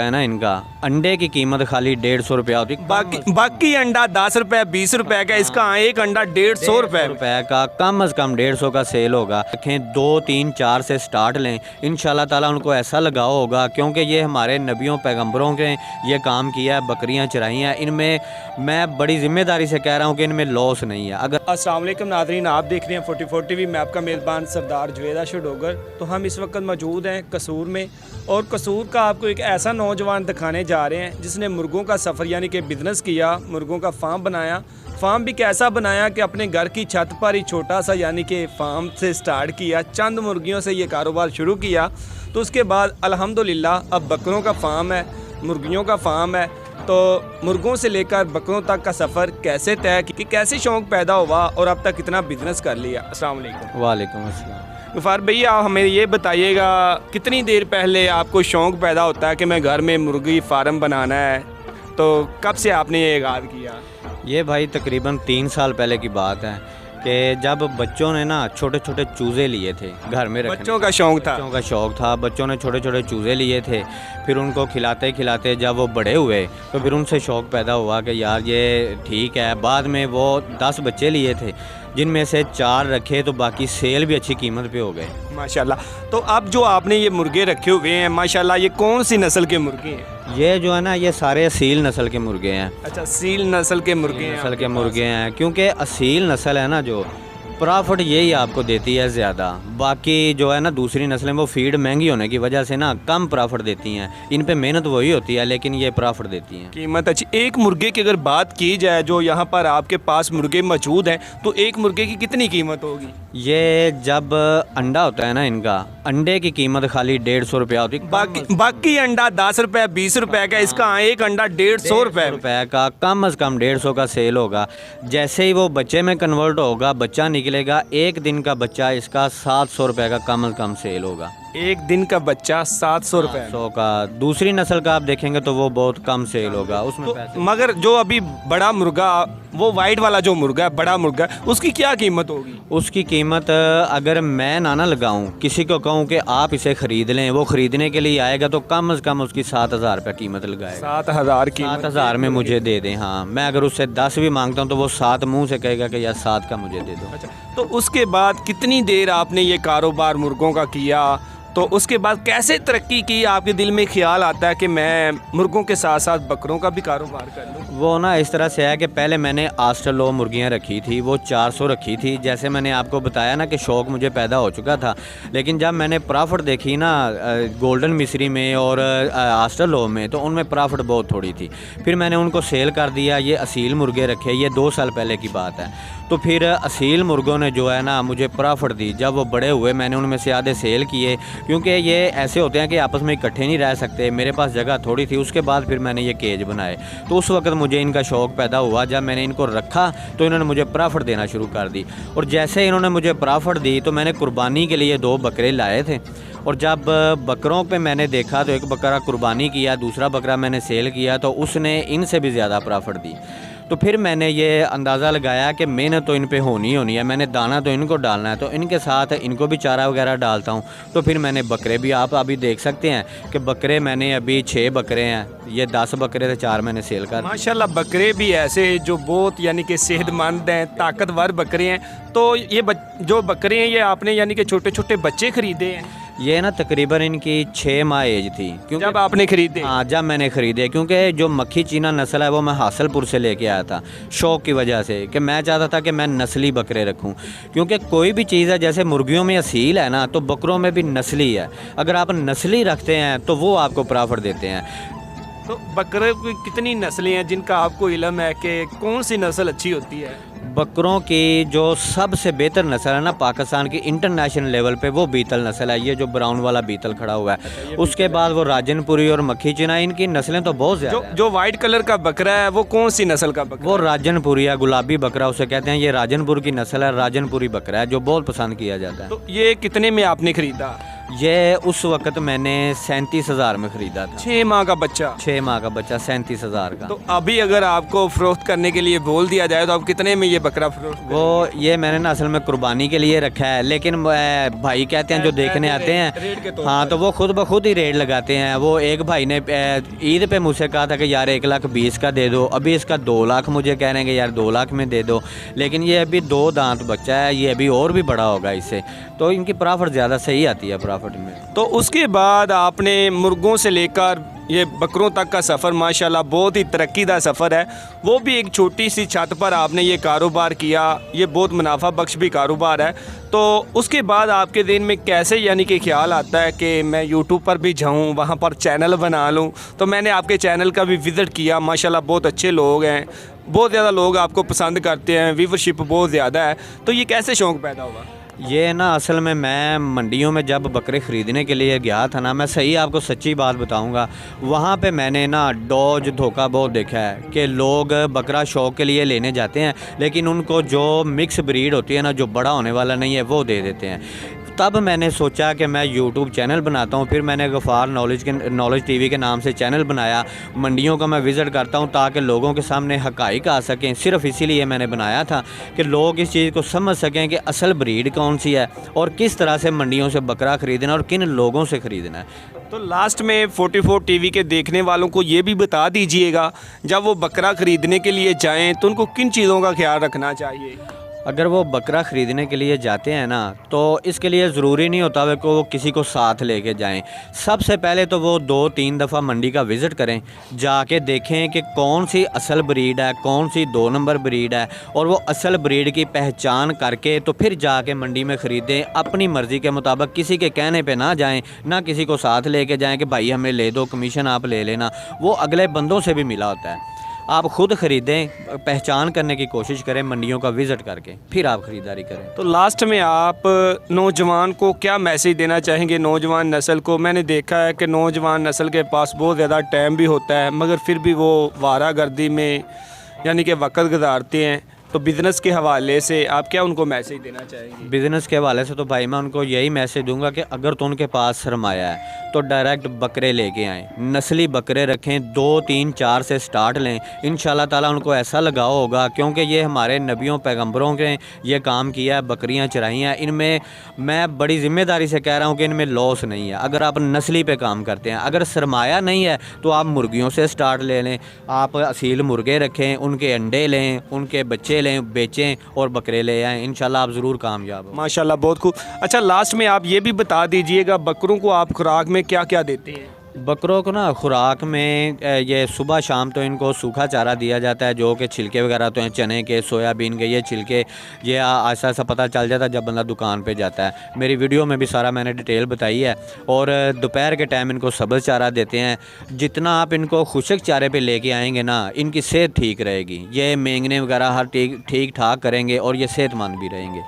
है ना, इनका अंडे की कीमत खाली 150 रुपया होती। बाकी अंडा 10 रुपए 20 रुपए का, इसका एक अंडा 150 रुपए का कम से कम 150 का सेल होगा। रखें 2 3 4 से स्टार्ट लें, इंशाल्लाह ताला उनको ऐसा लगाव होगा, क्योंकि ये हमारे नबियों पैगंबरों के ये काम किया है, बकरियां चराई हैं। इनमें मैं बड़ी ज़िम्मेदारी से कह रहा हूँ कि इनमें लॉस नहीं है। अगर अस्सलाम वालेकुम नाज़रीन, आप देख रहे हैं 44 टीवी। मैं आपका मेज़बान सरदार जुवेदा शडोगर। तो हम इस वक्त मौजूद हैं कसूर में, और कसूर का आपको एक ऐसा नौजवान दिखाने जा रहे हैं जिसने मुर्गों का सफ़र यानी कि बिज़नेस किया, मुर्गों का फार्म बनाया। फार्म भी कैसा बनाया कि अपने घर की छत पर ही छोटा सा यानी कि फार्म से स्टार्ट किया, चंद मुर्गियों से ये कारोबार शुरू किया। तो उसके बाद अल्हम्दुलिल्लाह अब बकरों का फार्म है, मुर्गियों का फार्म है। तो मुर्गों से लेकर बकरों तक का सफ़र कैसे तय कि कैसे शौक़ पैदा हुआ और अब तक कितना बिज़नेस कर लिया। अस्सलाम वालेकुम। वालेकुम अस्सलाम। गफ़ार भैया, आप हमें ये बताइएगा कितनी देर पहले आपको शौक़ पैदा होता है कि मैं घर में मुर्गी फार्म बनाना है, तो कब से आपने ये आगाज़ किया? ये भाई तकरीबन 3 साल पहले की बात है कि जब बच्चों ने ना छोटे छोटे चूज़े लिए थे घर में रखने। बच्चों का शौक़ था। बच्चों का शौक़ था, बच्चों ने छोटे छोटे चूज़े लिए थे। फिर उनको खिलाते खिलाते जब वो बड़े हुए तो फिर उनसे शौक़ पैदा हुआ कि यार ये ठीक है। बाद में वो 10 बच्चे लिए थे, जिनमें से 4 रखे तो बाकी सेल भी अच्छी कीमत पे हो गए माशाल्लाह। तो अब जो आपने ये मुर्गे रखे हुए हैं माशाल्लाह, ये कौन सी नस्ल के मुर्गे हैं? ये जो है ना, ये सारे असील नस्ल के मुर्गे हैं। अच्छा, सील नस्ल के मुर्गे हैं। नस्ल के मुर्गे हैं, क्योंकि असील नस्ल है ना जो प्रॉफिट यही आपको देती है ज़्यादा। बाकी जो है ना दूसरी नस्लें वो फीड महंगी होने की वजह से ना कम प्रॉफिट देती हैं। इन पे मेहनत वही होती है लेकिन ये प्रॉफिट देती हैं। कीमत अच्छी। एक मुर्गे की अगर बात की जाए, जो यहाँ पर आपके पास मुर्गे मौजूद हैं, तो एक मुर्गे की कितनी कीमत होगी? ये जब अंडा होता है ना, इनका अंडे की कीमत खाली 150 रुपया होती। बाकी अंडा 10 रुपए 20 रुपए का, इसका एक अंडा 150 रुपए का कम से कम 150 का सेल होगा। जैसे ही वो बच्चे में कन्वर्ट होगा, बच्चा निकलेगा, एक दिन का बच्चा इसका 700 रुपये का कम से कम सेल होगा। एक दिन का बच्चा 700 रुपये 100 का। दूसरी नस्ल का आप देखेंगे तो वो बहुत कम सेल होगा उसमें तो पैसे। मगर जो अभी बड़ा मुर्गा, वो वाइट वाला जो मुर्गा है, बड़ा मुर्गा, उसकी क्या कीमत होगी? उसकी कीमत अगर मैं ना लगाऊं, किसी को कहूं कि आप इसे ख़रीद लें, वो ख़रीदने के लिए आएगा तो कम से कम उसकी 7,000 रुपये कीमत लगाएगा। 7,000 की? 7,000 में मुझे दे दें। हाँ, मैं अगर उससे 10 भी मांगता हूं तो वो 7 मुँह से कहेगा कि यार 7 का मुझे दे दो। अच्छा, तो उसके बाद कितनी देर आपने ये कारोबार मुर्गों का किया? तो उसके बाद कैसे तरक्की की? आपके दिल में ख्याल आता है कि मैं मुर्गों के साथ साथ बकरों का भी कारोबार कर लूँ? वो ना इस तरह से है कि पहले मैंने ऑस्ट्रेलो मुर्गियाँ रखी थी, वो 400 रखी थी। जैसे मैंने आपको बताया ना कि शौक़ मुझे पैदा हो चुका था, लेकिन जब मैंने प्रॉफिट देखी ना गोल्डन मिस्री में और ऑस्ट्रेलो में, तो उनमें प्रॉफिट बहुत थोड़ी थी। फिर मैंने उनको सेल कर दिया। ये असील मुर्गे रखे, ये 2 साल पहले की बात है। तो फिर असील मुर्गों ने जो है ना मुझे प्रॉफिट दी। जब वो बड़े हुए मैंने उनमें से आधे सेल किए, क्योंकि ये ऐसे होते हैं कि आपस में इकट्ठे नहीं रह सकते। मेरे पास जगह थोड़ी थी। उसके बाद फिर मैंने ये केज बनाए। तो उस वक्त मुझे इनका शौक़ पैदा हुआ। जब मैंने इनको रखा तो इन्होंने मुझे प्रॉफिट देना शुरू कर दी, और जैसे इन्होंने मुझे प्रॉफिट दी तो मैंने कुर्बानी के लिए 2 बकरे लाए थे। और जब बकरों पे मैंने देखा तो एक बकरा कुर्बानी किया, दूसरा बकरा मैंने सेल किया, तो उसने इनसे भी ज़्यादा प्रॉफिट दी। तो फिर मैंने ये अंदाज़ा लगाया कि मेहनत तो इन पे होनी है। मैंने दाना तो इनको डालना है, तो इनके साथ इनको भी चारा वगैरह डालता हूँ। तो फिर मैंने बकरे भी, आप अभी देख सकते हैं कि बकरे मैंने अभी 6 बकरे हैं। ये 10 बकरे थे, 4 मैंने सेल कर। माशाल्लाह, बकरे भी ऐसे जो बहुत यानी कि सेहतमंद हैं, ताकतवर बकरे हैं। तो ये जो बकरे हैं, ये आपने यानी कि छोटे छोटे बच्चे ख़रीदे हैं? ये ना तकरीबन इनकी 6 माह एज थी क्योंकि जब आपने ख़रीदे? हाँ, जब मैंने ख़रीदे, क्योंकि जो मक्खी चीना नस्ल है वो मैं हासिलपुर से लेके आया था शौक़ की वजह से, कि मैं चाहता था कि मैं नस्ली बकरे रखूं। क्योंकि कोई भी चीज़ है, जैसे मुर्गियों में असील है ना, तो बकरों में भी नस्ली है। अगर आप नस्ली रखते हैं तो वो आपको प्रॉफिट देते हैं। तो बकरे की कितनी नस्लें हैं जिनका आपको इल्म है कि कौन सी नस्ल अच्छी होती है? बकरों की जो सबसे बेहतर नस्ल है ना पाकिस्तान की इंटरनेशनल लेवल पे, वो बीतल नस्ल है। ये जो ब्राउन वाला बीतल खड़ा हुआ है। उसके बाद वो राजनपुरी और मक्खी चीना, इनकी नस्लें तो बहुत ज़्यादा हैं। जो वाइट कलर का बकरा है वो कौन सी नस्ल का बकरा? वो राजनपुरी है, गुलाबी बकरा उसे कहते हैं। ये राजनपुर की नस्ल है, राजनपुरी बकरा है जो बहुत पसंद किया जाता है। तो ये कितने में आपने ख़रीदा? ये उस वक्त मैंने 37,000 में ख़रीदा था। 6 माह का बच्चा। 6 माह का बच्चा 37,000 का। तो अभी अगर आपको फ़रोख्त करने के लिए बोल दिया जाए तो आप कितने में ये बकरा फ़रोख्त वो ये मैंने ना असल में कुर्बानी के लिए रखा है, लेकिन भाई कहते हैं जो देखने आते हैं, हाँ, तो वो खुद ब खुद ही रेट लगाते हैं। वो एक भाई ने ईद पे मुझसे कहा था कि यार 1,20,000 का दे दो, अभी इसका 2 लाख मुझे कह रहे हैं कि यार 2 लाख में दे दो, लेकिन ये अभी 2 दांत बच्चा है, ये अभी और भी बड़ा होगा इससे, तो इनकी प्रॉफिट ज़्यादा सही आती है प्रॉफिट में। तो उसके बाद आपने मुर्गों से लेकर ये बकरों तक का सफ़र माशाल्लाह बहुत ही तरक्कीदा सफ़र है, वो भी एक छोटी सी छत पर आपने ये कारोबार किया, ये बहुत मुनाफा बख्श भी कारोबार है। तो उसके बाद आपके दिन में कैसे यानी कि ख्याल आता है कि मैं यूट्यूब पर भी जाऊँ, वहाँ पर चैनल बना लूँ? तो मैंने आपके चैनल का भी विज़िट किया, माशाल्लाह बहुत अच्छे लोग हैं, बहुत ज़्यादा लोग आपको पसंद करते हैं, व्यूवरशिप बहुत ज़्यादा है, तो ये कैसे शौक़ पैदा हुआ? ये ना असल में मैं मंडियों में जब बकरे ख़रीदने के लिए गया था ना, मैं सही आपको सच्ची बात बताऊंगा, वहाँ पे मैंने ना डॉज धोखा बहुत देखा है कि लोग बकरा शौक़ के लिए लेने जाते हैं, लेकिन उनको जो मिक्स ब्रीड होती है ना, जो बड़ा होने वाला नहीं है, वो दे देते हैं। तब मैंने सोचा कि मैं यूट्यूब चैनल बनाता हूँ, फिर मैंने गफ़ार नॉलेज टीवी के नाम से चैनल बनाया। मंडियों का मैं विज़िट करता हूँ ताकि लोगों के सामने हक़ाइक़ आ सकें, सिर्फ़ इसीलिए मैंने बनाया था कि लोग इस चीज़ को समझ सकें कि असल ब्रीड कौन सी है और किस तरह से मंडियों से बकरा ख़रीदना और किन लोगों से ख़रीदना है। तो लास्ट में 44 टीवी के देखने वालों को ये भी बता दीजिएगा, जब वो बकरा ख़रीदने के लिए जाएँ तो उनको किन चीज़ों का ख्याल रखना चाहिए? अगर वो बकरा ख़रीदने के लिए जाते हैं ना, तो इसके लिए ज़रूरी नहीं होता है कि वो किसी को साथ लेके जाएं। सबसे पहले तो वो 2-3 दफ़ा मंडी का विज़िट करें, जाके देखें कि कौन सी असल ब्रीड है, कौन सी 2 नंबर ब्रीड है, और वो असल ब्रीड की पहचान करके तो फिर जाके मंडी में ख़रीदें। अपनी मर्ज़ी के मुताबिक किसी के कहने पे ना जाएं, ना किसी को साथ लेके जाएं कि भाई हमें ले दो, कमीशन आप ले लेना। वो अगले बंदों से भी मिला होता है। आप ख़ुद ख़रीदें, पहचान करने की कोशिश करें मंडियों का विज़िट करके, फिर आप ख़रीदारी करें। तो लास्ट में आप नौजवान को क्या मैसेज देना चाहेंगे, नौजवान नस्ल को? मैंने देखा है कि नौजवान नस्ल के पास बहुत ज़्यादा टाइम भी होता है, मगर फिर भी वो वारागर्दी में यानी कि वक्त गुजारते हैं, तो बिज़नेस के हवाले से आप क्या उनको मैसेज देना चाहेंगे? बिज़नेस के हवाले से तो भाई मैं उनको यही मैसेज दूंगा कि अगर तो उनके पास सरमाया है तो डायरेक्ट बकरे लेके आएँ, नस्ली बकरे रखें, 2, 3, 4 से स्टार्ट लें। इंशाल्लाह ताला उनको ऐसा लगाव होगा, क्योंकि ये हमारे नबियों पैगंबरों के ये काम किया है, बकरियां चराई हैं। इनमें मैं बड़ी ज़िम्मेदारी से कह रहा हूँ कि इनमें लॉस नहीं है अगर आप नस्ली पे काम करते हैं। अगर सरमाया नहीं है तो आप मुर्गियों से स्टार्ट ले लें, आप असील मुर्गे रखें, उनके अंडे लें, उनके बच्चे लें, बेचें और बकरे ले आएँ, इंशाल्लाह आप ज़रूर कामयाब हो। माशाल्लाह बहुत खूब। अच्छा, लास्ट में आप ये भी बता दीजिएगा, बकरों को आप खुराक में क्या क्या देते हैं? बकरों को ना खुराक में ये सुबह शाम तो इनको सूखा चारा दिया जाता है, जो कि छिलके वगैरह तो हैं चने के, सोयाबीन के, ये छिलके ये ऐसा ऐसा पता चल जाता है जब बंदा दुकान पे जाता है। मेरी वीडियो में भी सारा मैंने डिटेल बताई है। और दोपहर के टाइम इनको सब्ज़ चारा देते हैं। जितना आप इनको खुशक चारे पे लेके आएंगे ना, इनकी सेहत ठीक रहेगी, ये मेंगने वगैरह हर ठीक ठाक करेंगे और ये सेहतमंद भी रहेंगे।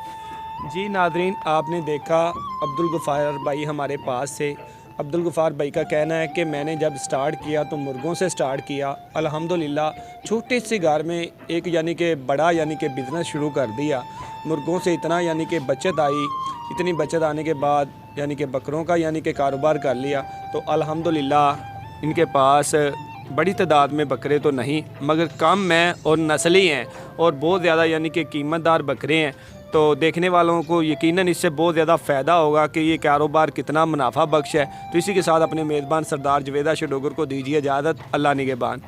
जी नादरीन, आपने देखा अब्दुल गफ़ार भाई हमारे पास से। अब्दुल गफ़ार भाई का कहना है कि मैंने जब स्टार्ट किया तो मुर्गों से स्टार्ट किया, अल्हम्दुलिल्लाह छोटे से घर में एक यानी कि बड़ा यानी कि बिज़नेस शुरू कर दिया। मुर्गों से इतना यानी कि बचत आई, इतनी बचत आने के बाद यानी कि बकरों का यानी कि कारोबार कर लिया। तो अल्हम्दुलिल्लाह इनके पास बड़ी तादाद में बकरे तो नहीं मगर कम हैं और नस्ली हैं और बहुत ज़्यादा यानी कि कीमतदार बकरे हैं। तो देखने वालों को यकीनन इससे बहुत ज़्यादा फ़ायदा होगा कि ये कारोबार कितना मुनाफा बख्श है। तो इसी के साथ अपने मेज़बान सरदार जुवेदा शडोगर को दीजिए इजाज़त। अल्लाह निगहबान।